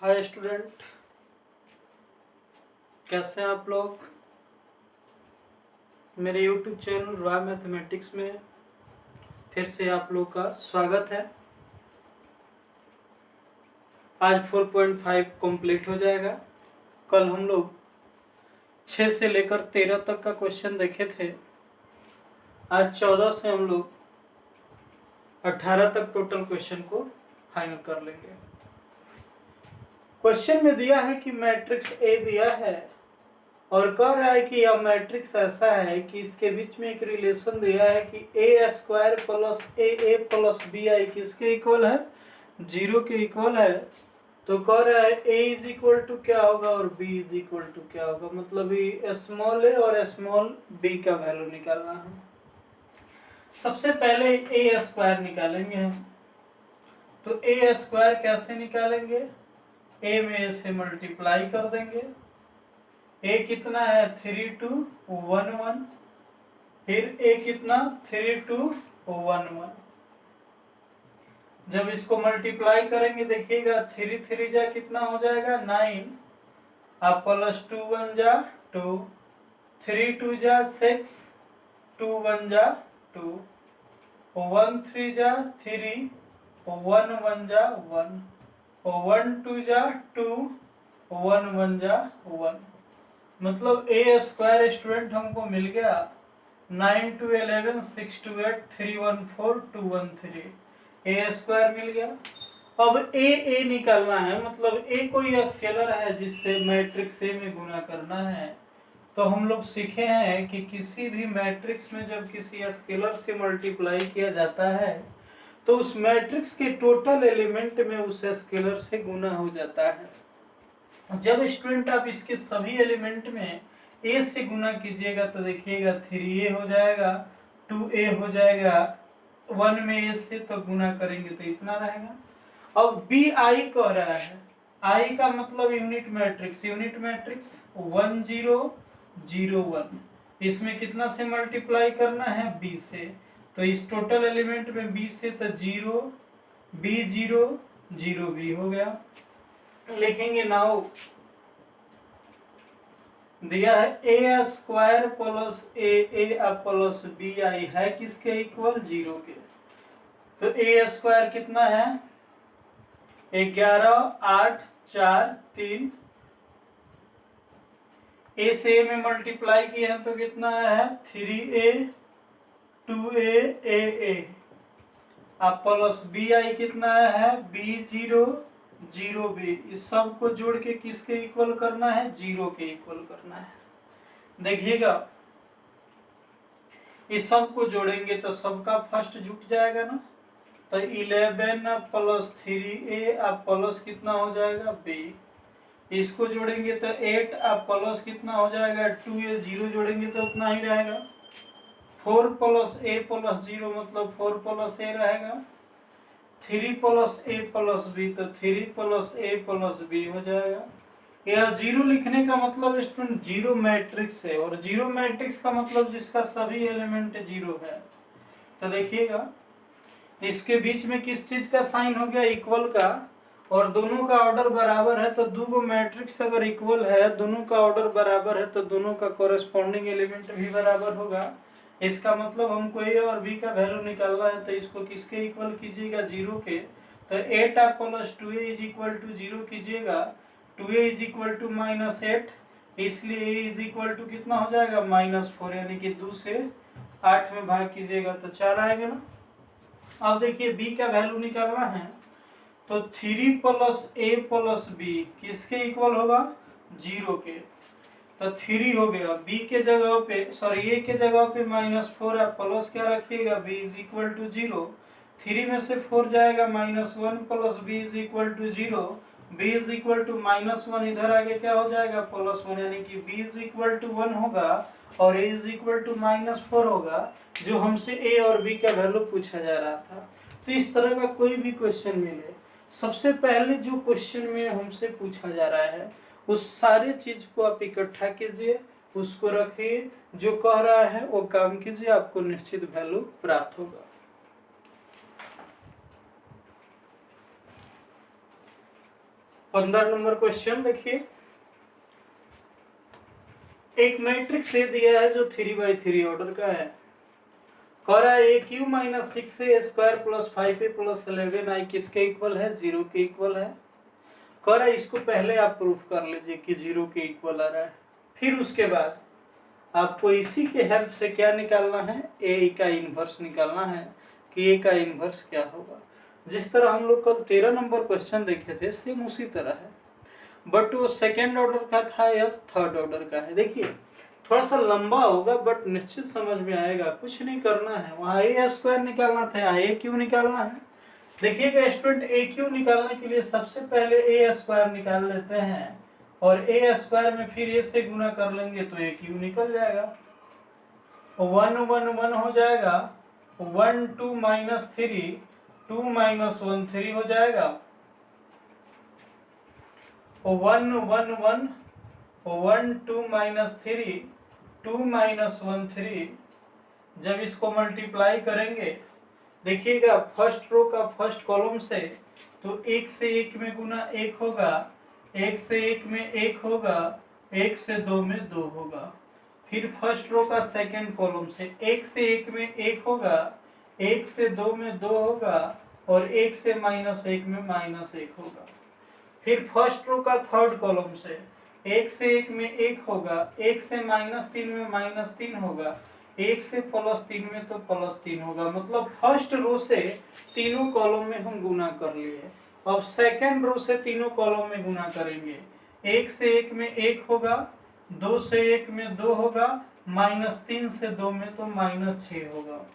Hi student, कैसे हैं आप लोग। मेरे यूट्यूब चैनल रॉय मैथमेटिक्स में फिर से आप लोग का स्वागत है। आज 4.5 कंप्लीट हो जाएगा। कल हम लोग 6 से लेकर 13 तक का क्वेश्चन देखे थे। आज 14 से हम लोग 18 तक टोटल क्वेश्चन को फाइनल कर लेंगे। क्वेश्चन में दिया है कि मैट्रिक्स ए दिया है और कह रहा है कि यह मैट्रिक्स ऐसा है कि इसके बीच में एक रिलेशन दिया है कि A square plus A plus B I किसके इक्वल है, 0 के इक्वल है। तो कह रहा है ए इज इक्वल टू क्या होगा और बी इज इक्वल टू क्या होगा, मतलब ये स्मॉल ए और स्मॉल बी का वैल्यू निकालना है। सबसे पहले ए स्क्वायर निकालेंगे हम। तो ए स्क्वायर कैसे निकालेंगे, ए में ए से मल्टीप्लाई कर देंगे। ए कितना है 3 2 1 1, फिर ए कितना 3 2 1 1। जब इसको मल्टीप्लाई करेंगे देखिएगा 3 3 जा कितना हो जाएगा 9, आप प्लस 2 1 जा 2, 3 2 जा 6, 2 1 जा 2, 1 3 जा 3, 1 1 जा 1, 1 2 जा 2, 1 1 जा 1। मतलब ए स्क्वायर स्टूडेंट हमको मिल गया 9 2 11 6 2 8 3 1 4 2 1 3। ए स्क्वायर मिल गया। अब ए निकालना है, मतलब ए कोई स्केलर है जिससे मैट्रिक्स ए में गुना करना है। तो हम लोग सीखे हैं कि किसी भी मैट्रिक्स में जब किसी स्केलर से मल्टीप्लाई किया जाता है तो उस मैट्रिक्स के टोटल एलिमेंट में उस स्केलर से गुना हो जाता है। जब स्टूडेंट आप इसके सभी एलिमेंट में a से गुना कीजिएगा तो देखिएगा 3a हो जाएगा, 2a हो जाएगा, 1 में a से तो गुना करेंगे तो इतना रहेगा। अब bi कह रहा है, i का मतलब यूनिट मैट्रिक्स 1 0 0 1। इसमें कितना से मल्टीप्लाई करना है b से, तो इस टोटल एलिमेंट में b से तो 0 b 0 0 b हो गया। लिखेंगे नाउ दिया है A square plus A plus B I है किसके इक्वल 0 के। तो ए स्क्वायर कितना है 11 8 4 3, ए से ए में मल्टीप्लाई किए हैं तो कितना है 3a 2a a अब प्लस बी आई कितना है b 0 0 b। इस सब को जोड़ के किसके इक्वल करना है 0 के इक्वल करना है। देखिएगा इस सब को जोड़ेंगे तो सबका फर्स्ट जुट जाएगा ना, तो 11 प्लस 3a अब प्लस कितना हो जाएगा b। इसको जोड़ेंगे तो 8 अब प्लस कितना हो जाएगा 2a, 0 जोड़ेंगे तो उतना ही रहेगा। 4 प्लस a प्लस 0 मतलब 4 प्लस a रहेगा। 3 प्लस a प्लस b तो 3 प्लस a प्लस b हो जाएगा। यह 0 लिखने का मतलब स्टूडेंट 0 मैट्रिक्स है, और 0 मैट्रिक्स का मतलब जिसका सभी एलिमेंट 0 है। तो देखिएगा इसके बीच में किस चीज का साइन हो गया इक्वल का, और दोनों का ऑर्डर बराबर है। तो दो मैट्रिक्स अगर इक्वल है, दोनों का ऑर्डर बराबर है, तो दोनों का कोरेस्पॉन्डिंग एलिमेंट भी बराबर होगा। इसका मतलब हमको ए और बी का वैल्यू निकालना है, तो इसको किसके इक्वल कीजिएगा 0 के। तो 8 plus 2a is equal to 0 कीजिएगा, 2a इज इक्वल टू -8, इसलिए a इज इक्वल टू कितना हो जाएगा -4, यानी कि 2 से 8 में भाग कीजिएगा तो 4 आएगा ना। अब देखिए b का वैल्यू निकालना है, तो 3 प्लस a प्लस b किसके इक्वल होगा 0 के। तो 3 हो गया, b के जगह पे सॉरी a के जगह पे -4 है, प्लस क्या रखिएगा b इज इक्वल टू 0। 3 में से 4 जाएगा -1 plus b is equal to 0, b is equal to -1, इधर आगे क्या हो जाएगा +1, यानी कि b इज इक्वल टू 1 होगा और a इज इक्वल टू -4 होगा, जो हमसे a और b का वैल्यू पूछा जा रहा था। तो इस तरह का कोई भी क्वेश्चन मिले, सबसे पहले जो क्वेश्चन में हमसे पूछा जा रहा है उस सारे चीज को आप इकट्ठा कीजिए, उसको रखिए, जो कह रहा है वो काम कीजिए, आपको निश्चित वैल्यू प्राप्त होगा। 15 नंबर क्वेश्चन देखिए, एक मैट्रिक्स से दिया है जो 3x3 ऑर्डर का है। कह रहा है A Q minus 6a² plus 5a plus 11i किसके इक्वल है? 0 के इक्वल है। कह रहा है इसको पहले आप प्रूफ कर लीजिए कि 0 के इक्वल आ रहा है, फिर उसके बाद आपको इसी के हेल्प से क्या निकालना है? ए का इनवर्स निकालना है कि ए का इनवर्स क्या होगा। जिस तरह हम लोग कल 13 नंबर क्वेश्चन देखे थे सेम उसी तरह है, बट वो सेकेंड ऑर्डर का था या थर्ड ऑर्डर का है। देखिए थोड़ा सा लंबा होगा बट निश्चित समझ में आएगा। कुछ नहीं करना है, वहाँ a² निकालना था, यहाँ a क्यू निकालना है। देखिएगा स्टूडेंट, a क्यू निकालने के लिए सबसे पहले a² निकाल लेते हैं और a² में फिर a से गुना कर लेंगे तो a क्यू निकल जाएगा। 1 1 1 हो जाएगा, 1 2 माइनस 3 2 माइनस 1 3 हो जाएगा, 1 1 1 1 2 माइनस 3 2 माइनस 1 3। जब इसको मल्टीप्लाई करेंगे देखिएगा फर्स्ट रो का फर्स्ट कॉलम से, तो 1 से 1 में गुना 1 होगा, 1 से 1 में 1 होगा, 1 से 2 में 2 होगा। फिर फर्स्ट रो का सेकंड कॉलम से 1 से 1 में 1 होगा, 1 से 2 में 2 होगा और 1 से -1 में -1 होगा। फिर फर्स्ट रो का थर्ड कॉलम से 1 से 1 में 1 होगा, 1 से -3 में -3 होगा, 1 से +3 में तो +3 होगा। मतलब फर्स्ट रो से तीनों कॉलम में हम गुना कर लिए। अब सेकंड रो से तीनों कॉलम में गुना करेंगे। 1 से 1 में 1 होगा, 2 से 1 में 2 होगा, -3 से 2 में तो -6 होगा।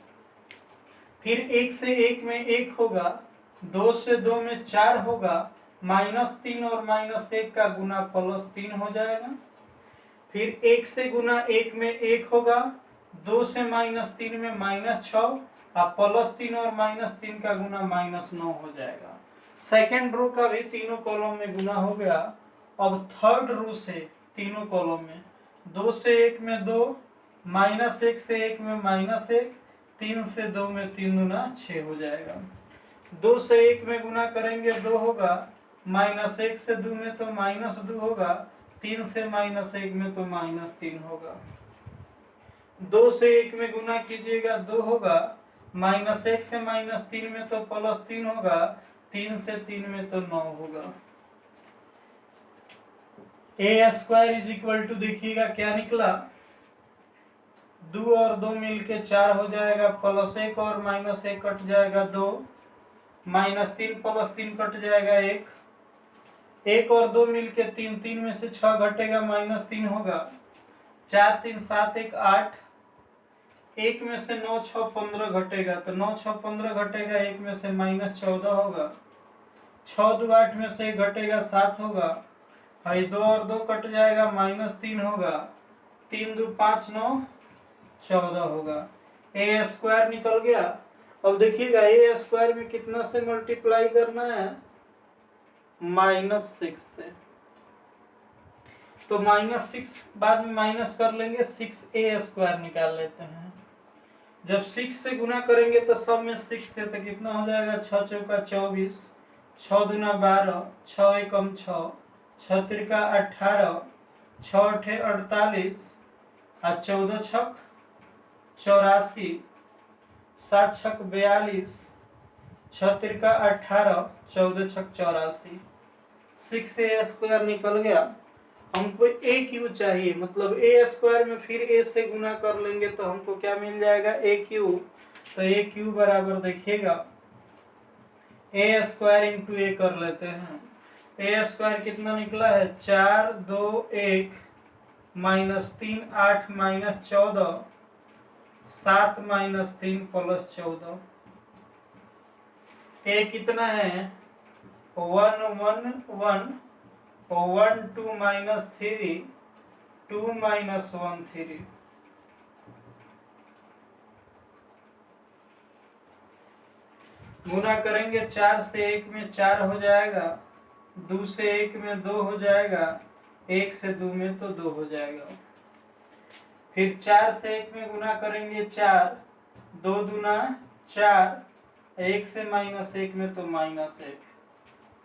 फिर 1 से 1 में 1 होगा, 2 से 2 में 4 होगा, -3 और -1 का गुना +3 हो जाएगा। फिर 1 से गुना 1 में 1 होगा, 2 से -3 में -6 और +3 और -3 का गुना -9 हो जाएगा। सेकेंड रो का भी तीनों कॉलम में गुना हो गया। अब थर्ड रो से तीनों कॉलम में 2 से 1 में 2, -1 से 1 में -1, 3 से 2 में 3 गुना 6 हो जाएगा। 2 से 1 में गुना करेंगे 2 होगा, -1 से 2 में तो -2 होगा, 3 से -1 में तो -3 होगा। 2 से 1 में गुना कीजिएगा 2 होगा, -1 से -3 में तो +3 होगा, 3 से 3 में तो 9 होगा। a² देखिएगा क्या निकला, 2 और 2 मिलके 4 हो जाएगा, +1 और -1 कट जाएगा 2, -3 +3 कट जाएगा 1, 1 और 2 मिलके 3, 3 में से 6 घटेगा -3 होगा, 4 3 7 1 8, 1 में से 9 6 15 घटेगा, तो 9 6 15 घटेगा, 1 में से -14 होगा, 6 2 8 में से 1 घटेगा 7 होगा, 2 और 2 कट जाएगा -3 होगा, 3 2 5 9 14 होगा। a² निकल गया। अब देखिएगा a² में कितना से मल्टीप्लाई करना है? -6 से, तो -6 बाद में माइनस कर लेंगे, 6a² निकाल लेते हैं। जब 6 से गुना करेंगे तो सब में 6 से, तो कितना हो जाएगा? 6 चौका 24, 6 दूना 12, 6 एकम 6, 6 तिरका 18, 6 अठे 48 और 14 छक 84, 7 छक 42, 6 तिरका 18, 14 छक 84। 6a² निकल गया। हमको a क्यू चाहिए, मतलब a² में फिर a से गुना कर लेंगे तो हमको क्या मिल जाएगा? a Q. तो a क्यू बराबर देखिएगा a² इंटू a कर लेते हैं। a² कितना निकला है? 4 2 1 -3 8 -14 7 -3 +14। a कितना है? 1 1 1 1 2 -3 2 -1 3। गुना करेंगे 4 से 1 में 4 हो जाएगा, 2 से 1 में 2 हो जाएगा, 1 से 2 में तो 2 हो जाएगा। फिर 4 से 1 में गुना करेंगे 4, 2 दूना 4, 1 से -1 में तो -1।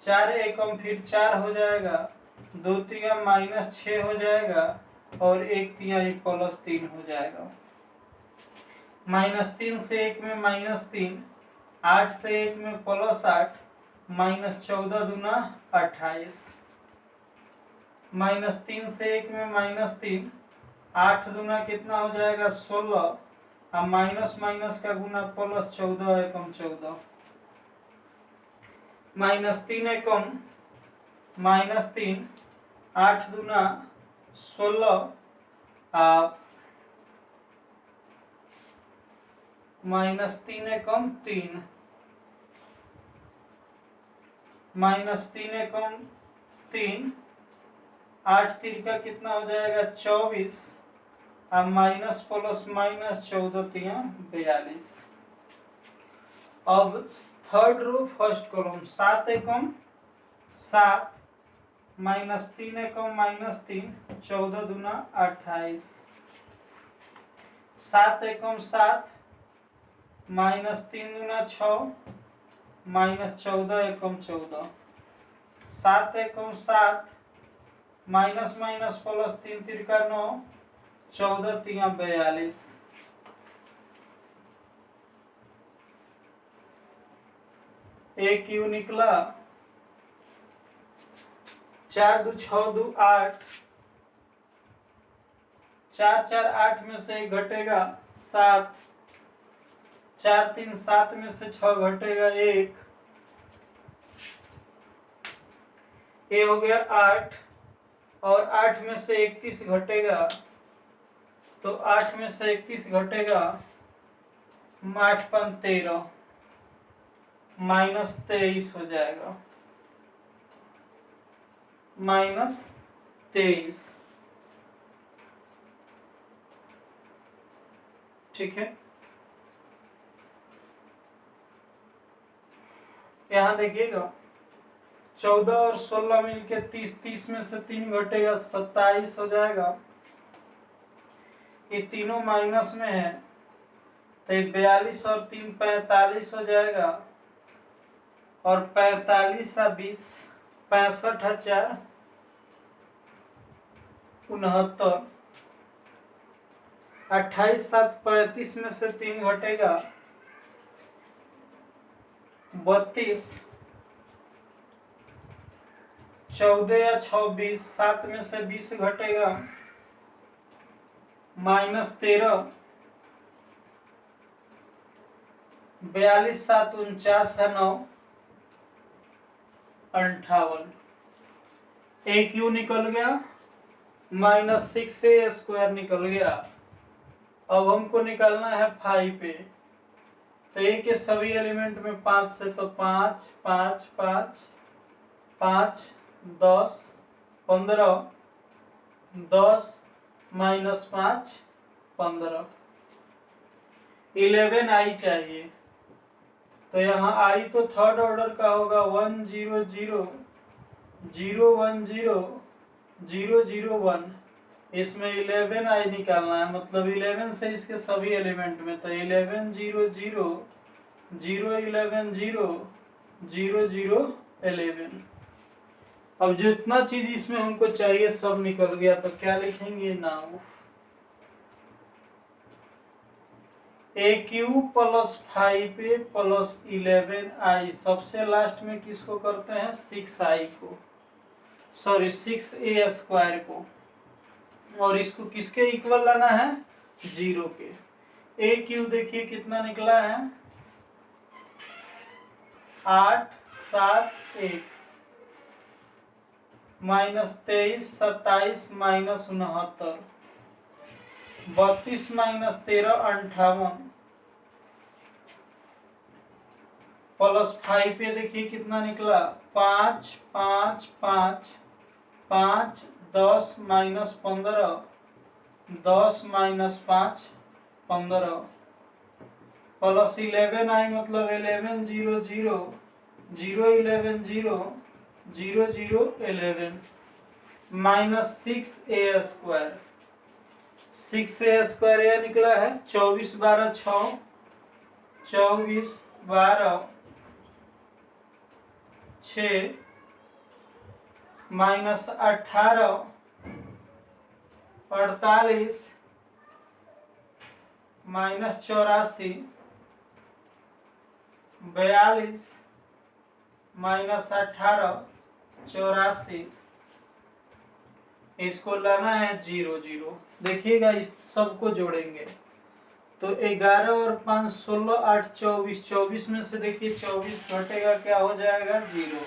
4 एकम फिर 4 हो जाएगा, 2 तिया -6 हो जाएगा और 1 तिहाई +3 हो जाएगा। -3 से 1 में -3, 8 से 1 में +8, -14 दूना 28, -3 से 1 में -3, 8 दूना कितना हो जाएगा 16, अब माइनस माइनस का गुना +14 एकम 14, -3 एकम -3, 8 दूना 16, -3 एकम 3, -3 एकम 3, 8 तिरका कितना हो जाएगा 24, अब माइनस प्लस माइनस 14 तिया 42। अब थर्ड रो फर्स्ट कॉलम 7 एकम 7, -3 एकम -3, 14 दूना 28, 7 एकम 7, -3 दूना 6, -14 एकम 14, 7 एकम 7, माइनस माइनस प्लस 3 तिरका 9, 14 तिया 42। एक क्यू निकला 4 2 6 2 8, 4 4 8 में से 1 घटेगा 7, 4 3 7 में से 6 घटेगा 1, ये हो गया 8 और 8 में से 31 घटेगा तो 8 में से 31 घटेगा 8 5 13, -23 हो जाएगा, -23। ठीक है, यहां देखिएगा 14 और 16 मिलके 30, 30 में से 3 घटेगा 27 हो जाएगा, ये तीनों माइनस में है तो 42 और 3 45 हो जाएगा और 45 और 20 65,069, 28 7 35 में से 3 घटेगा 32, 14 या 26, 7 में से 20 घटेगा -13, 42 7 49 है 9, 58। एक यू निकल गया, -6a² निकल गया। अब हमको निकालना है 5a, तो a के सभी एलिमेंट में 5 से तो 5 5 5 5 10 15, 10 -5 15, 11 आई चाहिए तो यहाँ आई तो थर्ड ऑर्डर का होगा 1 0 0 0 1 0 0 0 1, इसमें 11 आई निकालना है, मतलब 11 से इसके सभी एलिमेंट में, तो 11 0 0 0 11 0 0 0 11। अब जितना चीज इसमें हमको चाहिए सब निकल गया, तो क्या लिखेंगे नाउ AQ + 5a + 11i, सबसे लास्ट में किसको करते हैं 6i को, सॉरी 6a² को, और इसको किसके इक्वल लाना है 0 के। AQ देखिए कितना निकला है 8 7 1, -23 27 -69, 32 - 13 58, प्लस 5 पे देखिए कितना निकला 5 5 5 5 10 -15, 10 -5 15, प्लस 11 आई मतलब 11 0 0 0 11 0 0 0 11, -6a², 6a² यह निकला है 24 12 6, 24 12 6 -18, 48, -84, 42, -18, 84, इसको लाना है 0 0। देखिएगा इस सबको जोड़ेंगे तो 11 और 5 16, 8 24, 24 में से देखिए 24 घटेगा क्या हो जाएगा 0।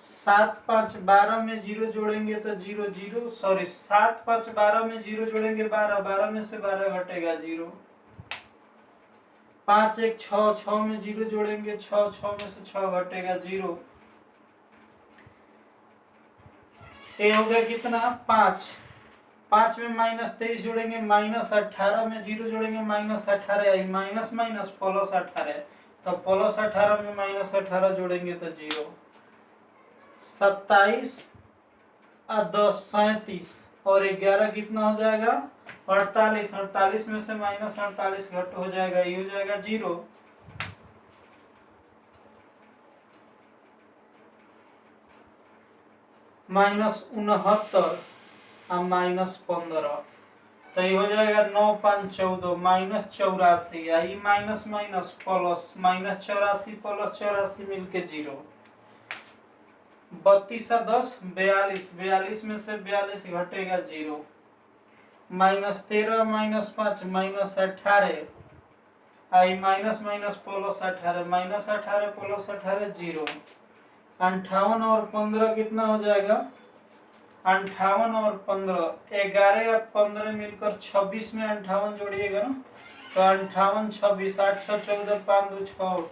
7 5 12 में 0 जोड़ेंगे तो 0 0, सॉरी 7 5 12 में 0 जोड़ेंगे 12, 12 में से 12 घटेगा 0। 5 1 6, 6 में 0 जोड़ेंगे 6, 6 में से 6 घटेगा 0। ये हो गया कितना 5, 5 में -23 जोड़ेंगे -18 में 0 जोड़ेंगे -18 आई, माइनस माइनस प्लस 18, तो प्लस 18 में -18 जोड़ेंगे तो 0। 27 और 10 37 और 11 कितना हो जाएगा 48, 48 में से -48 घट हो जाएगा, ये हो जाएगा 0। -69 और -15 तो ये हो जाएगा 9 5 14, -84 आई, माइनस माइनस प्लस, -84 प्लस 84 मिलके 0। 32 और 10 42, 42 में से 42 घटेगा 0। -13 -5 -18 आई, माइनस माइनस प्लस 18, -18 प्लस 18 0। 58 और 15 कितना हो जाएगा 58 और 15, 11 या 15 मिलकर 26 में 58 जोड़िएगा ना तो 58 26, 8 6 14, 5 2 6,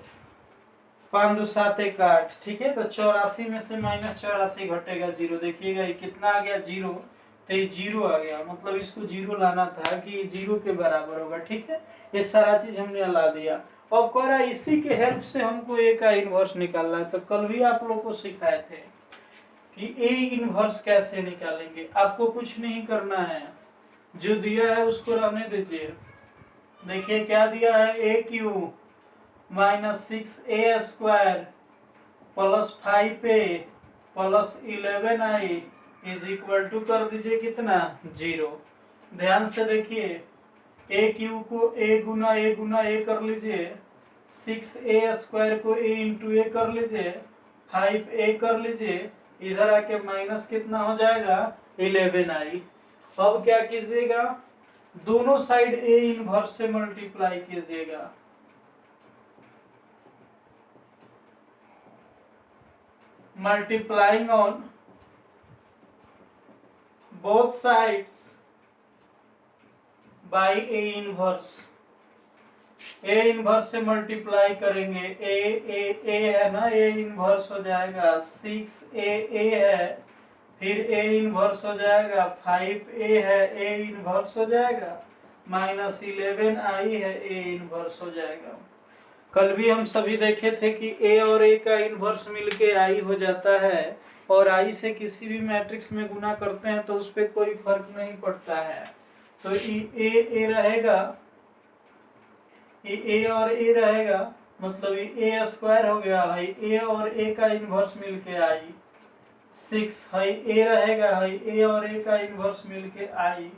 5 2 7 1 8, ठीक है। तो 84 में से -84 घटेगा 0। देखिएगा ये कितना आ गया 0, तो ये 0 आ गया, मतलब इसको 0 लाना था कि 0 के बराबर होगा, ठीक है। ये सारा चीज हमने ला दिया। अब कह रहा है इसी के हेल्प से हमको ए का इनवर्स निकालना है। तो कल भी आप लोग को सिखाए थे कि ए इनवर्स कैसे निकालेंगे। आपको कुछ नहीं करना है, जो दिया है उसको रहने दीजिए। देखिए क्या दिया है, A Q -6a² plus 5a plus 11i is equal to कर दीजिए कितना 0। ध्यान से देखिए, ए क्यू को a गुना a कर लीजिए, 6a² को a इंटू a कर लीजिए, 5a कर लीजिए, इधर आके माइनस कितना हो जाएगा 11i। अब क्या कीजिएगा, दोनों साइड ए इनवर्स से मल्टीप्लाई कीजिएगा। Multiplying on both sides by A inverse. A inverse से मल्टीप्लाई करेंगे, ए है ना, ए इनवर्स हो जाएगा 6a है, फिर ए इनवर्स हो जाएगा 5a है, ए इनवर्स हो जाएगा, -11i है, ए इनवर्स हो जाएगा। कल भी हम सभी देखे थे कि ए और ए का इनवर्स मिलके आई हो जाता है, और आई से किसी भी मैट्रिक्स में गुना करते हैं तो उस पर कोई फर्क नहीं पड़ता है। तो ए रहेगा, ए और ए रहेगा, मतलब ए स्क्वायर हो गया है, ए और ए का इनवर्स मिलके आई 6 है, ए रहेगा है, ए और ए का इनवर्स मिलके आई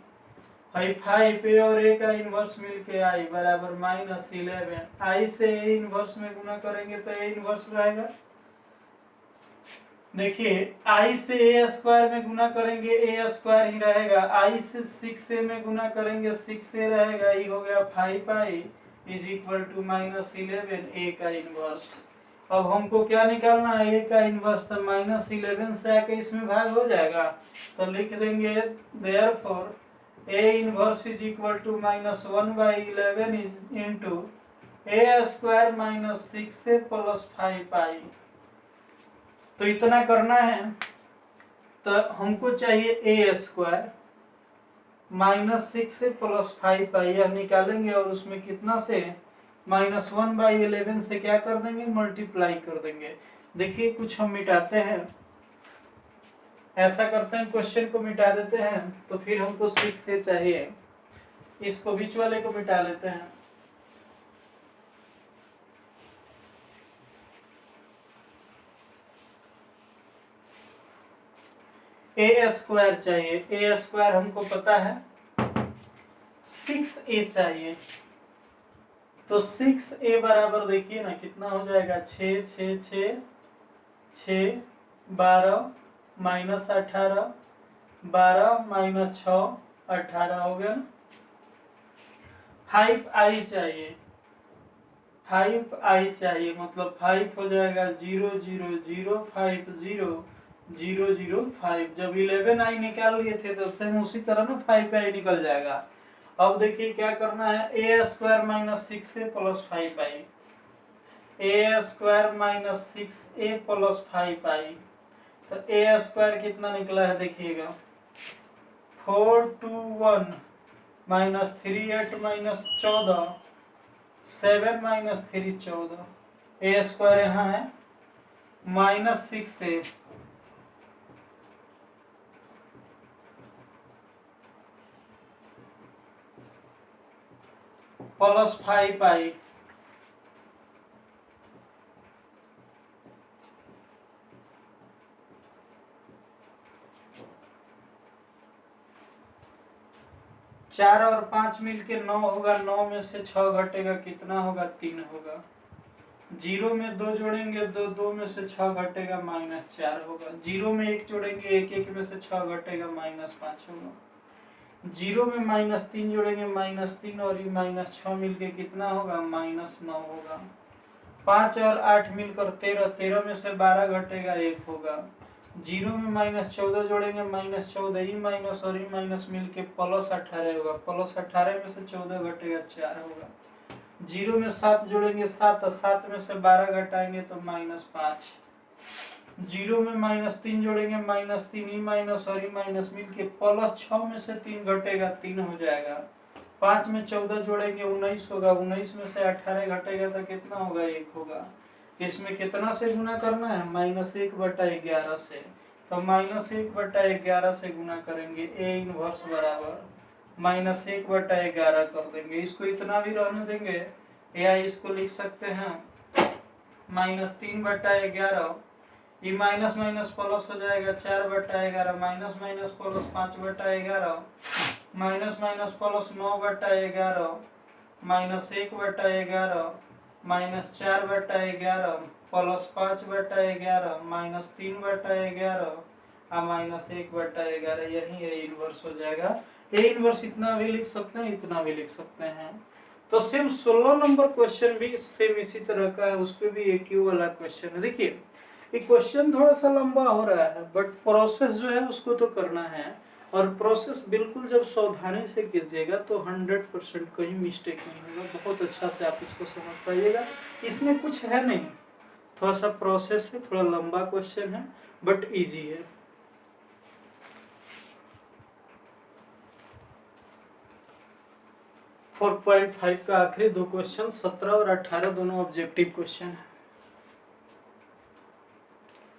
है 5, ए और ए का इनवर्स मिलके आई बराबर -11। आई से ए इनवर्स में गुना करेंगे तो ए इनवर्स रहेगा। देखिए आई से ए स्क्वायर में गुना करेंगे ए स्क्वायर ही रहेगा, आई से 6a में गुना करेंगे 6a रहेगा, ये हो गया 5i इज इक्वल टू -11 ए का इनवर्स। अब हमको क्या निकालना है, ए का इनवर्स, तो -11 से आके इसमें भाग हो जाएगा, तो लिख देंगे therefore A inverse is equal to -1/11 into A square -6a plus 5i। तो इतना करना है, तो हमको चाहिए ए स्क्वायर -6 से प्लस 5i, यह निकालेंगे और उसमें कितना से -1/11 से क्या कर देंगे मल्टीप्लाई कर देंगे। देखिए कुछ हम मिटाते हैं, ऐसा करते हैं क्वेश्चन को मिटा देते हैं, तो फिर हमको 6 चाहिए, इसको बीच वाले को मिटा लेते हैं। ए स्क्वायर चाहिए, ए स्क्वायर हमको पता है 6a चाहिए, तो 6a बराबर देखिए ना कितना हो जाएगा, 6 6 6 6 12 माइनस 18 12 माइनस 6 18 हो गया। 5i चाहिए, 5i चाहिए मतलब 5 हो जाएगा 0 0 0 5 0 0 0 5। जब 11i निकाल लिए थे तो सेम उसी तरह ना 5i निकल जाएगा। अब देखिए क्या करना है, A square minus 6a plus 5i, A square minus 6a plus 5i, तो ए स्क्वायर कितना निकला है देखिएगा 421 minus 3 8 minus 14 7 minus 3 14, A square यहाँ है माइनस 6a प्लस 5i, चार और 5 मिलके 9 होगा, 9 में से 6 घटेगा कितना होगा 3 होगा, 0 में 2 जोड़ेंगे 2, 2 में से 6 घटेगा -4 होगा, 0 में 1 जोड़ेंगे 1, 1 में से 6 घटेगा -5 होगा, 0 में -3 जोड़ेंगे -3 और ये -6 मिलके कितना होगा -9 होगा, 5 और 8 मिलकर 13, 13 में से 12 घटेगा 1 होगा, 0 में -14 जोड़ेंगे -14, ई माइनस और ई माइनस मिलके प्लस 18 होगा, प्लस 18 में से 14 घटेगा 4 होगा, 0 में 7 जोड़ेंगे 7, 7 में से 12 घटाएंगे तो -5, 0 में -3 जोड़ेंगे -3, ई माइनस और ई माइनस मिलके प्लस 6 में से 3 घटेगा 3 हो जाएगा, 5 में 14 जोड़ेंगे 19 होगा, 19 में से 18 घटेगा तो कितना होगा 1 होगा। इसमें कितना से गुना करना है -1/11 से, तो -1/11 से गुना करेंगे, ए इनवर्स बराबर -1/11 कर देंगे, इसको इतना भी रहने देंगे या इसको लिख सकते हैं -3/11, ये माइनस माइनस प्लस हो जाएगा 4/11, minus minus plus 5/11, minus minus plus 9/11, -1/11, -4/11 plus 5/11 -3/11 और -1/11, यही ए इनवर्स हो जाएगा। ए इनवर्स इतना भी लिख सकते हैं, इतना भी लिख सकते हैं। तो सेम 16 नंबर क्वेश्चन भी सेम इसी तरह का है, उस पर भी एक ही वाला क्वेश्चन है। देखिए ये क्वेश्चन थोड़ा सा लंबा हो रहा है बट प्रोसेस जो है उसको तो करना है, और प्रोसेस बिल्कुल जब सावधानी से कीजिएगा तो 100% कहीं मिस्टेक नहीं होगा, बहुत अच्छा से आप इसको समझ पाइएगा। इसमें कुछ है नहीं, थोड़ा सा प्रोसेस है, थोड़ा लंबा क्वेश्चन है बट इजी है। फोर 4.5 का आखिरी दो क्वेश्चन 17 और 18 दोनों ऑब्जेक्टिव क्वेश्चन है।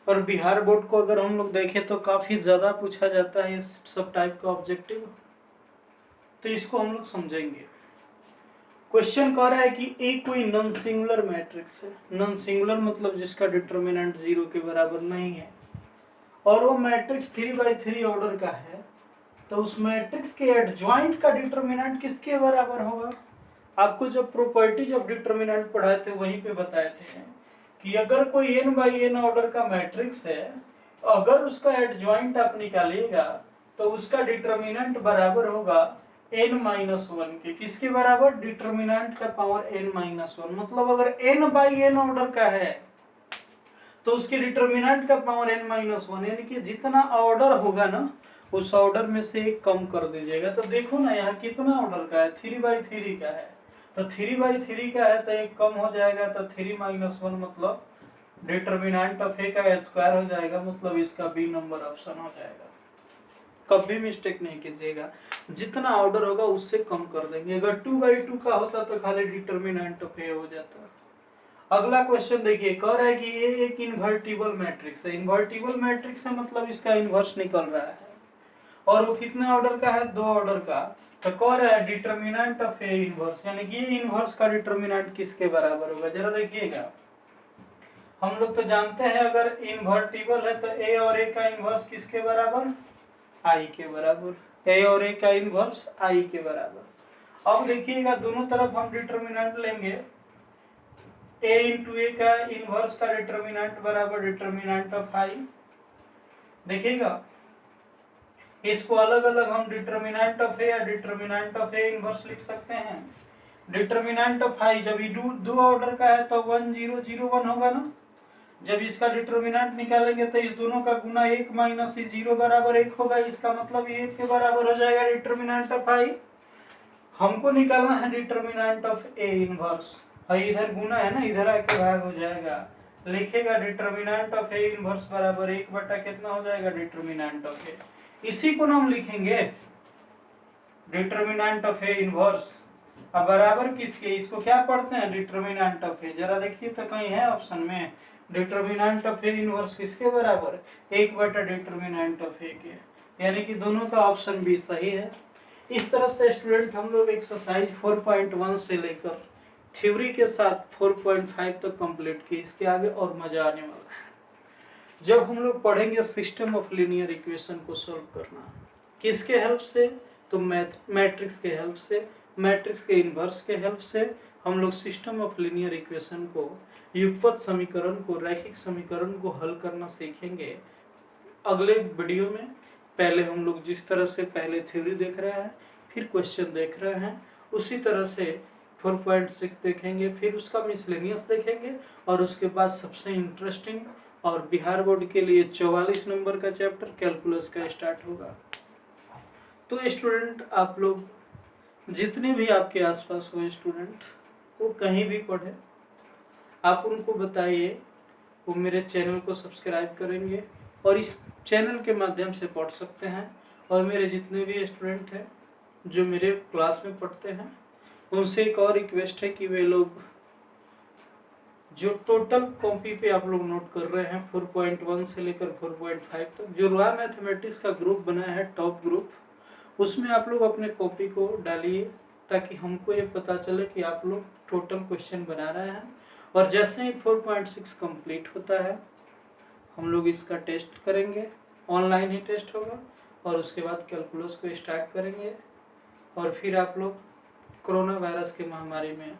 और बिहार बोर्ड को अगर हम लोग देखें तो काफी ज्यादा पूछा जाता है इस सब टाइप का ऑब्जेक्टिव, तो इसको हम लोग समझेंगे। क्वेश्चन कह रहा है कि एक कोई नॉन सिंगुलर मैट्रिक्स है, नॉन सिंगुलर मतलब जिसका डिटरमिनेंट 0 के बराबर नहीं है, और वो मैट्रिक्स 3/3 ऑर्डर का है, तो उस मैट्रिक्स के एडजॉइंट का डिटरमिनेंट किसके बराबर होगा। आपको जब प्रॉपर्टीज ऑफ डिटरमिनेंट पढ़ाए थे वहीं पे बताए थे कि अगर कोई n/n ऑर्डर का मैट्रिक्स है, अगर उसका एडजॉइंट आप निकालिएगा तो उसका डिटरमिनेंट बराबर होगा n-1 के। किसके बराबर, डिटरमिनेंट का पावर n-1, मतलब अगर n/n ऑर्डर का है तो उसके डिटरमिनेंट का पावर n-1, यानी कि जितना ऑर्डर होगा ना उस ऑर्डर में से एक कम कर दीजिएगा। तो देखो ना यहाँ कितना ऑर्डर का है, 3/3 का है, तो 3/3 का है तो एक कम हो जाएगा, तो 3-1 मतलब डिटरमिनेंट ऑफ ए का स्क्वायर हो जाएगा, मतलब इसका बी नंबर ऑप्शन हो जाएगा। कभी मिस्टेक नहीं कीजिएगा, जितना ऑर्डर होगा उससे कम कर देंगे। अगर 2/2 का होता तो खाली डिटरमिनेंट ऑफ ए हो जाता। अगला क्वेश्चन देखिए, कह रहा है कि ये एक इन्वर्टिबल मैट्रिक्स है, इन्वर्टिबल मैट्रिक्स है मतलब इसका इन्वर्स निकल रहा है, और वो कितने ऑर्डर का है, 2 ऑर्डर का। तो कह रहा है डिटरमिनेंट ऑफ ए इनवर्स, यानी कि ये इनवर्स का डिटरमिनेंट किसके बराबर होगा, जरा देखिएगा। हम लोग तो जानते हैं अगर इन्वर्टिबल है तो ए और ए का इनवर्स किसके बराबर, आई के बराबर, ए और ए का इनवर्स आई के बराबर। अब देखिएगा दोनों तरफ हम डिटर्मिनेंट लेंगे, ए इंटू ए का इनवर्स का डिटर्मिनेंट बराबर डिटर्मिनेंट ऑफ आई। देखिएगा इसको अलग अलग हम डिटर्मिनेंट ऑफ ए या डिटर्मिनेंट ऑफ ए इनवर्स लिख सकते हैं। डिटर्मिनेंट ऑफ आई जब ये दो ऑर्डर का है तो 1 0 0 1 होगा ना। जब इसका डिटर्मिनेंट निकालेंगे तो इस दोनों का गुना 1 माइनस 0 बराबर 1 होगा। इसका मतलब ये 1 के बराबर हो जाएगा डिटर्मिनेंट ऑफ आई। हमको निकालना है डिटर्मिनेंट ऑफ ए इनवर्स, इधर गुना है ना, इधर आके भाग हो जाएगा। लिखेगा डिटर्मिनेंट ऑफ ए इनवर्स बराबर 1 बटा कितना हो जाएगा डिटर्मिनेंट ऑफ ए। इसी को हम लिखेंगे डिटर्मिनेंट ऑफ ए इनवर्स। अब बराबर किसके, इसको क्या पढ़ते हैं डिटर्मिनेंट ऑफ ए। जरा देखिए तो कहीं है ऑप्शन में डिटर्मिनेंट ऑफ ए इनवर्स किसके बराबर 1 बटा डिटर्मिनेंट ऑफ ए के, यानी कि दोनों का ऑप्शन भी सही है। इस तरह से स्टूडेंट हम लोग एक्सरसाइज 4.1 से लेकर थ्योरी के साथ 4.5 तक कंप्लीट की। इसके आगे और मजा आने वाला है जब हम लोग पढ़ेंगे सिस्टम ऑफ लीनियर इक्वेशन को सॉल्व करना। किसके हेल्प से, तो मैट्रिक्स के हेल्प से, मैट्रिक्स के इनवर्स के हेल्प से हम लोग सिस्टम ऑफ लीनियर इक्वेशन को, युगपत समीकरण को, रैखिक समीकरण को हल करना सीखेंगे अगले वीडियो में। पहले हम लोग जिस तरह से पहले थ्योरी देख रहे हैं फिर क्वेश्चन देख रहे हैं, उसी तरह से 4.6 देखेंगे, फिर उसका मिसलेनियस देखेंगे और उसके बाद सबसे इंटरेस्टिंग और बिहार बोर्ड के लिए 44 नंबर का चैप्टर कैलकुलस का स्टार्ट होगा। तो स्टूडेंट आप लोग जितने भी आपके आसपास हो स्टूडेंट, वो कहीं भी पढ़े, आप उनको बताइए वो मेरे चैनल को सब्सक्राइब करेंगे और इस चैनल के माध्यम से पढ़ सकते हैं। और मेरे जितने भी स्टूडेंट हैं जो मेरे क्लास में पढ़ते हैं उनसे एक और रिक्वेस्ट है कि वे लोग जो टोटल कॉपी पे आप लोग नोट कर रहे हैं 4.1 से लेकर 4.5 तक, जो रॉ मैथमेटिक्स का ग्रुप बनाया है टॉप ग्रुप, उसमें आप लोग अपने कॉपी को डालिए ताकि हमको ये पता चले कि आप लोग टोटल क्वेश्चन बना रहे हैं। और जैसे ही 4.6 कंप्लीट होता है हम लोग इसका टेस्ट करेंगे, ऑनलाइन ही टेस्ट होगा और उसके बाद कैलकुलस को स्टार्ट करेंगे। और फिर आप लोग कोरोना वायरस की महामारी में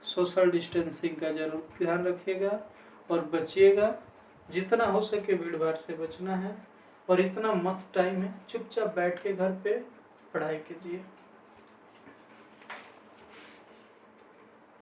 सोशल डिस्टेंसिंग का जरूर ध्यान रखिएगा और बचिएगा। जितना हो सके भीड़ भाड़ से बचना है और इतना मस्त टाइम है, चुपचाप बैठ के घर पे पढ़ाई कीजिए।